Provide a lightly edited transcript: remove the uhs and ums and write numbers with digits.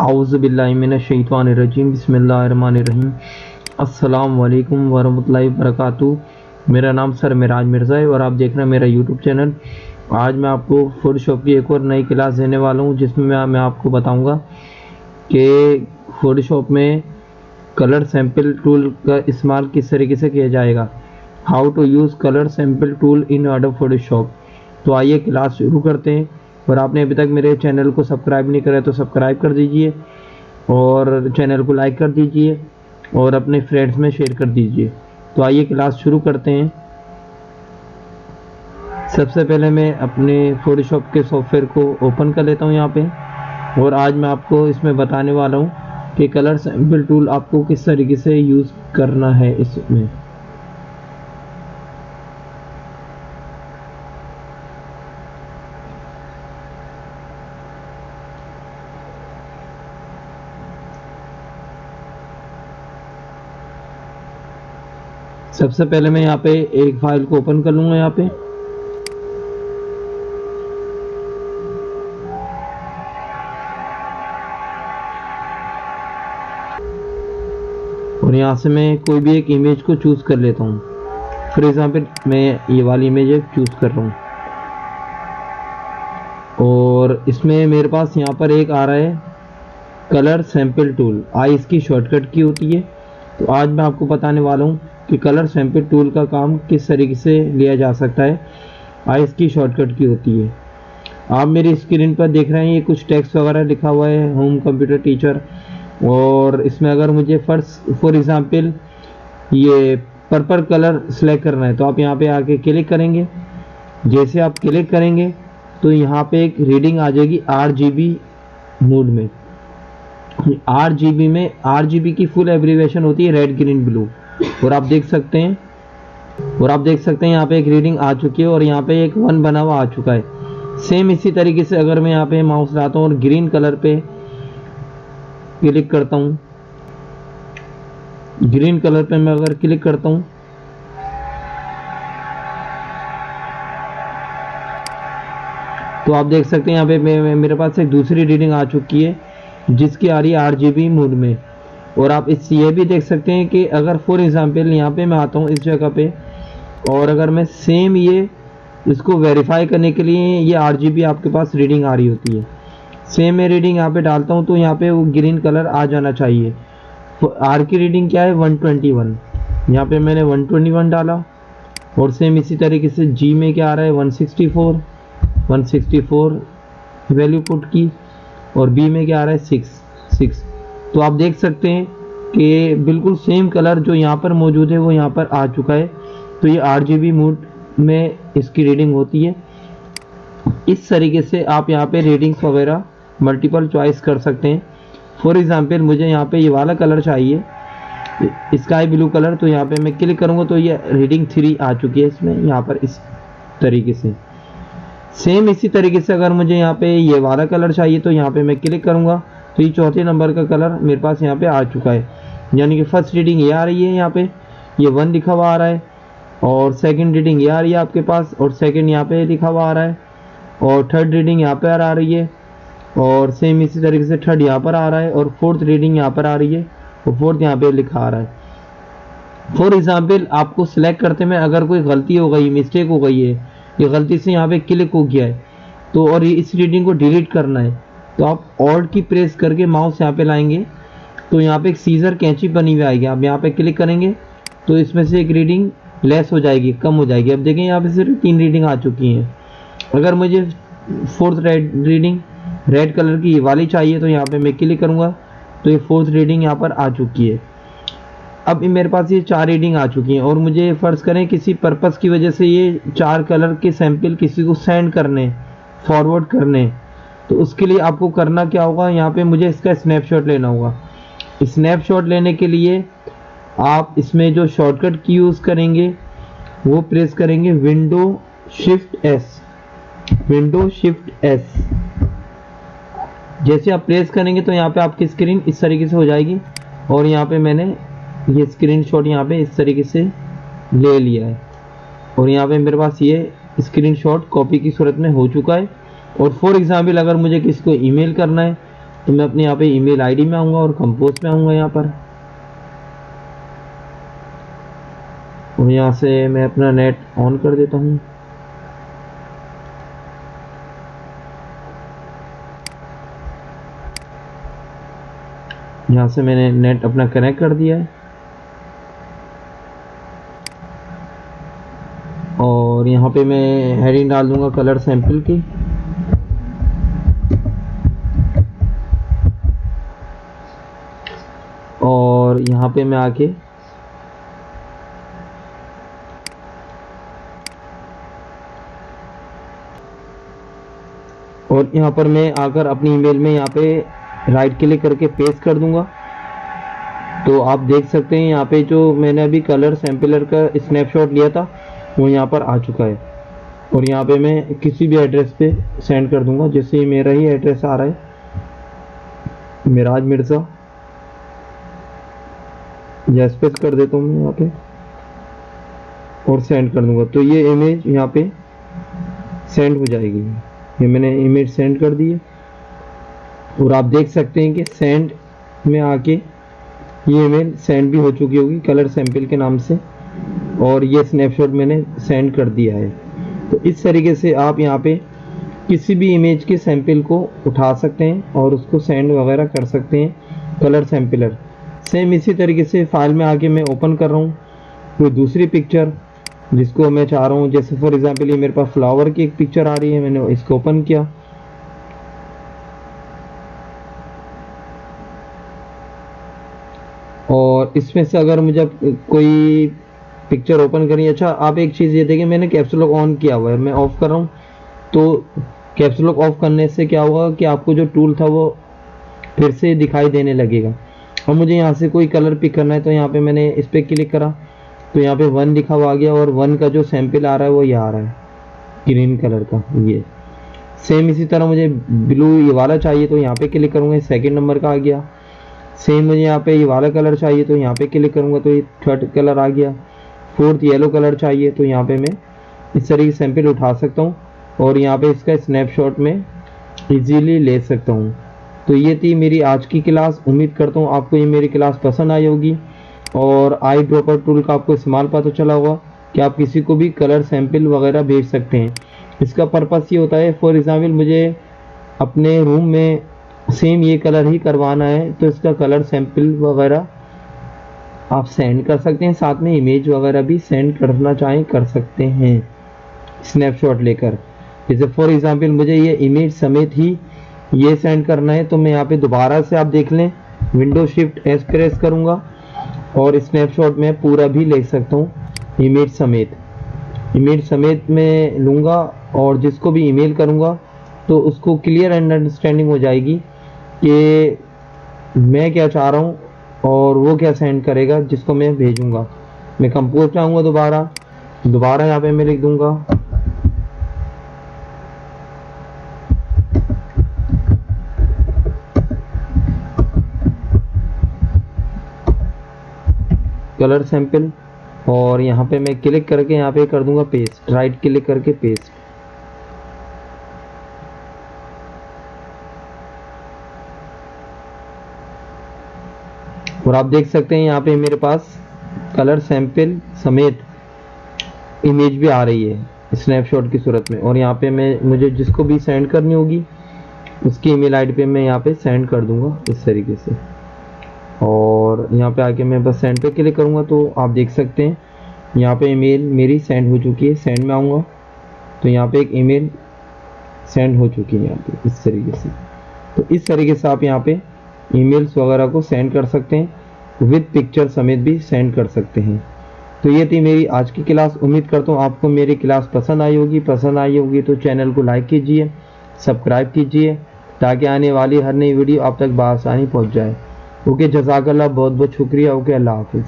आऊज़ु बिल्लाहि मिनश शैतानिर रजीम बिस्मिल्लाहिर्रहमानिर रहीम। अस्सलाम वालेकुम वरहमतुल्लाहि वबरकातुहू। मेरा नाम सर मिराज मिर्ज़ा है और आप देख रहे हैं मेरा यूट्यूब चैनल। आज मैं आपको फोटोशॉप की एक और नई क्लास देने वाला हूं, जिसमें मैं आपको बताऊंगा कि फोटोशॉप में कलर सैंपल टूल का इस्तेमाल किस तरीके से किया जाएगा। How to use colour sample tool in Adobe Photoshop. तो आइए क्लास शुरू करते हैं। और आपने अभी तक मेरे चैनल को सब्सक्राइब नहीं करा तो सब्सक्राइब कर दीजिए और चैनल को लाइक कर दीजिए और अपने फ्रेंड्स में शेयर कर दीजिए। तो आइए क्लास शुरू करते हैं। सबसे पहले मैं अपने फोटोशॉप के सॉफ्टवेयर को ओपन कर लेता हूं यहाँ पे, और आज मैं आपको इसमें बताने वाला हूं कि कलर सैंपल टूल आपको किस तरीके से यूज़ करना है। इसमें सबसे पहले मैं यहाँ पे एक फाइल को ओपन कर लूंगा यहाँ पे, और यहाँ से मैं कोई भी एक इमेज को चूज कर लेता हूँ। फॉर एग्जाम्पल मैं ये वाली इमेज चूज कर रहा हूँ, और इसमें मेरे पास यहाँ पर एक आ रहा है कलर सैंपल टूल। आई इसकी शॉर्टकट की होती है। तो आज मैं आपको बताने वाला हूँ कि कलर सैंपल टूल का काम किस तरीके से लिया जा सकता है। आई इसकी शॉर्टकट की होती है। आप मेरी स्क्रीन पर देख रहे हैं ये कुछ टेक्स्ट वगैरह लिखा हुआ है, होम कंप्यूटर टीचर। और इसमें अगर मुझे फॉर एग्जांपल ये पर्पल कलर सेलेक्ट करना है तो आप यहाँ पे आके क्लिक करेंगे। जैसे आप क्लिक करेंगे तो यहाँ पे एक रीडिंग आ जाएगी RGB मोड में। RGB में RGB की फुल एब्रीविएशन होती है रेड ग्रीन ब्लू। और आप देख सकते हैं यहाँ पे एक रीडिंग आ चुकी है और यहाँ पे एक 1 बना हुआ आ चुका है। सेम इसी तरीके से अगर मैं यहाँ पे माउस लाता हूँ और ग्रीन कलर पे क्लिक करता हूँ, ग्रीन कलर पे मैं अगर क्लिक करता हूँ तो आप देख सकते हैं यहाँ पे मेरे पास एक दूसरी रीडिंग आ चुकी है जिसकी आ रही है RGB मोड में। और आप ये भी देख सकते हैं कि अगर फॉर एग्जांपल यहाँ पे मैं आता हूँ इस जगह पे, और अगर मैं सेम इसको वेरीफाई करने के लिए ये RGB आपके पास रीडिंग आ रही होती है, सेम मैं रीडिंग यहाँ पे डालता हूँ तो यहाँ पे वो ग्रीन कलर आ जाना चाहिए। R की रीडिंग क्या है 121, यहाँ पे मैंने 121 डाला। और सेम इसी तरीके से G में क्या आ रहा है 164 वैल्यू पुट की, और B में क्या आ रहा है 6। तो आप देख सकते हैं कि बिल्कुल सेम कलर जो यहाँ पर मौजूद है वो यहाँ पर आ चुका है। तो ये RGB मोड में इसकी रीडिंग होती है। इस तरीके से आप यहाँ पे रीडिंग्स वगैरह मल्टीपल चॉइस कर सकते हैं। फॉर एग्जांपल मुझे यहाँ पे ये वाला कलर चाहिए, स्काई ब्लू कलर, तो यहाँ पे मैं क्लिक करूँगा तो ये रीडिंग 3 आ चुकी है इसमें यहाँ पर इस तरीके से। सेम इसी तरीके से अगर मुझे यहाँ पे ये वाला कलर चाहिए तो यहाँ पे मैं क्लिक करूँगा तो ये चौथे नंबर का कलर मेरे पास यहाँ पे आ चुका है। यानी कि फर्स्ट रीडिंग ये आ रही है, यहाँ पे ये 1 लिखा हुआ आ रहा है, और सेकंड रीडिंग ये आ रही है आपके पास, और सेकंड यहाँ पे लिखा हुआ आ रहा है, और थर्ड रीडिंग यहाँ पे आ रही है, और सेम इसी तरीके से थर्ड यहाँ पर आ रहा है, और फोर्थ रीडिंग यहाँ पर आ रही है, और फोर्थ यहाँ पे लिखा आ रहा है। फॉर एग्जाम्पल आपको सिलेक्ट करते में अगर कोई गलती हो गई, मिस्टेक हो गई है, ये गलती से यहाँ पे क्लिक हो गया है तो, और इस रीडिंग को डिलीट करना है तो आप ऑल्ट की प्रेस करके माउस यहाँ पे लाएंगे तो यहाँ पे एक सीजर कैंची बनी हुई आएगी। आप यहाँ पे क्लिक करेंगे तो इसमें से एक रीडिंग लेस हो जाएगी, कम हो जाएगी। अब देखें यहाँ पे सिर्फ 3 रीडिंग आ चुकी हैं। अगर मुझे फोर्थ रीडिंग रेड कलर की ये वाली चाहिए तो यहाँ पे मैं क्लिक करूँगा तो ये फोर्थ रीडिंग यहाँ पर आ चुकी है। अब मेरे पास ये 4 रीडिंग आ चुकी हैं, और मुझे फर्ज करें किसी पर्पस की वजह से ये 4 कलर के सैंपल किसी को सेंड करने, फॉरवर्ड करने, तो उसके लिए आपको करना क्या होगा, यहाँ पे मुझे इसका स्नैपशॉट लेना होगा। स्नैपशॉट लेने के लिए आप इसमें जो शॉर्टकट की यूज़ करेंगे वो प्रेस करेंगे विंडो शिफ्ट एस। जैसे आप प्रेस करेंगे तो यहाँ पे आपकी स्क्रीन इस तरीके से हो जाएगी, और यहाँ पे मैंने ये स्क्रीनशॉट यहाँ पे इस तरीके से ले लिया है, और यहाँ पे मेरे पास ये स्क्रीनशॉट कॉपी की सूरत में हो चुका है। और फॉर एग्जाम्पल अगर मुझे किसी को ईमेल करना है तो मैं अपने यहाँ पे ईमेल आईडी में आऊँगा और कंपोज में आऊँगा यहाँ पर, और यहाँ से मैं अपना नेट ऑन कर देता हूँ। यहाँ से मैंने नेट अपना कनेक्ट कर दिया है, और यहाँ पे मैं हेडिंग डाल दूंगा कलर सैंपल की। और यहाँ पे मैं आके और यहाँ पर मैं आकर अपनी ईमेल में यहाँ पे राइट क्लिक करके पेस्ट कर दूंगा। तो आप देख सकते हैं यहाँ पे जो मैंने अभी कलर सैंपलर का स्नैपशॉट लिया था वो यहाँ पर आ चुका है, और यहाँ पे मैं किसी भी एड्रेस पे सेंड कर दूंगा। जैसे मेरा ही एड्रेस आ रहा है, मिराज मिर्ज़ा, या स्पेस कर देता हूँ मैं यहाँ पे और सेंड कर दूंगा। तो ये इमेज यहाँ पे सेंड हो जाएगी। ये मैंने इमेज सेंड कर दी है, और आप देख सकते हैं कि सेंड में आके ये इमेज सेंड भी हो चुकी होगी कलर सैंपल के नाम से, और ये स्नैपशॉट मैंने सेंड कर दिया है। तो इस तरीके से आप यहाँ पे किसी भी इमेज के सैंपल को उठा सकते हैं और उसको सेंड वगैरह कर सकते हैं कलर सैंपलर। सेम इसी तरीके से फाइल में आके मैं ओपन कर रहा हूँ कोई दूसरी पिक्चर जिसको मैं चाह रहा हूँ। जैसे फॉर एग्जांपल ये मेरे पास फ्लावर की एक पिक्चर आ रही है, मैंने इसको ओपन किया, और इसमें से अगर मुझे कोई पिक्चर ओपन करनी है। अच्छा, आप एक चीज़ ये देखिए, मैंने कैप्स लॉक ऑन किया हुआ है, मैं ऑफ कर रहा हूँ। तो कैप्स लॉक ऑफ करने से क्या होगा कि आपको जो टूल था वो फिर से दिखाई देने लगेगा। और मुझे यहाँ से कोई कलर पिक करना है, तो यहाँ पे मैंने इस पर क्लिक करा तो यहाँ पे 1 लिखा हुआ आ गया, और 1 का जो सैंपल आ रहा है वो ये आ रहा है ग्रीन कलर का। ये सेम इसी तरह मुझे ब्लू ये वाला चाहिए तो यहाँ पे क्लिक करूँगा, सेकेंड नंबर का आ गया। सेम मुझे यहाँ पे ये वाला कलर चाहिए तो यहाँ पे क्लिक करूँगा तो ये 3rd कलर आ गया। 4th येलो कलर चाहिए तो यहाँ पे मैं इस तरीके सैंपल उठा सकता हूँ, और यहाँ पे इसका स्नैपशॉट में इजीली ले सकता हूँ। तो ये थी मेरी आज की क्लास। उम्मीद करता हूँ आपको ये मेरी क्लास पसंद आई होगी, और आई ड्रॉपर टूल का आपको इस्तेमाल पता चला होगा कि आप किसी को भी कलर सैंपल वगैरह भेज सकते हैं। इसका पर्पस ये होता है, फॉर एग्जाम्पल मुझे अपने रूम में सेम ये कलर ही करवाना है तो इसका कलर सैंपल वगैरह आप सेंड कर सकते हैं, साथ में इमेज वगैरह भी सेंड करना चाहें कर सकते हैं स्नैपशॉट लेकर। जैसे फॉर एग्जांपल मुझे ये इमेज समेत ही ये सेंड करना है तो मैं यहाँ पे दोबारा से आप देख लें विंडो शिफ्ट एस प्रेस करूँगा और स्नैपशॉट में पूरा भी ले सकता हूँ इमेज समेत मैं लूँगा, और जिसको भी ईमेल करूँगा तो उसको क्लियर अंडरस्टैंडिंग हो जाएगी कि मैं क्या चाह रहा हूँ और वो क्या सेंड करेगा जिसको मैं भेजूँगा। मैं कंपोज चाहूँगा दोबारा यहाँ पे मैं लिख दूँगा कलर सैंपल, और यहाँ पे मैं क्लिक करके यहाँ पे कर दूंगा पेस्ट, राइट क्लिक करके पेस्ट। और आप देख सकते हैं यहाँ पे मेरे पास कलर सैंपल समेत इमेज भी आ रही है स्नैपशॉट की सूरत में, और यहाँ पे मुझे जिसको भी सेंड करनी होगी उसकी ईमेल आईडी पे मैं यहाँ पे सेंड कर दूंगा इस तरीके से। और यहाँ पे आके मैं बस सेंड पे क्लिक करूँगा तो आप देख सकते हैं यहाँ पे ईमेल मेरी सेंड हो चुकी है। सेंड में आऊँगा तो यहाँ पे एक ईमेल सेंड हो चुकी है यहाँ पे इस तरीके से। तो इस तरीके से आप यहाँ पे ईमेल्स वगैरह को सेंड कर सकते हैं, विद पिक्चर समेत भी सेंड कर सकते हैं। तो ये थी मेरी आज की क्लास। उम्मीद करता हूँ आपको मेरी क्लास पसंद आई होगी तो चैनल को लाइक कीजिए, सब्सक्राइब कीजिए ताकि आने वाली हर नई वीडियो आप तक बआसानी पहुँच जाए। ओके, जज़ाकल्लाह, बहुत बहुत शुक्रिया। ओके, अल्लाह हाफिज़।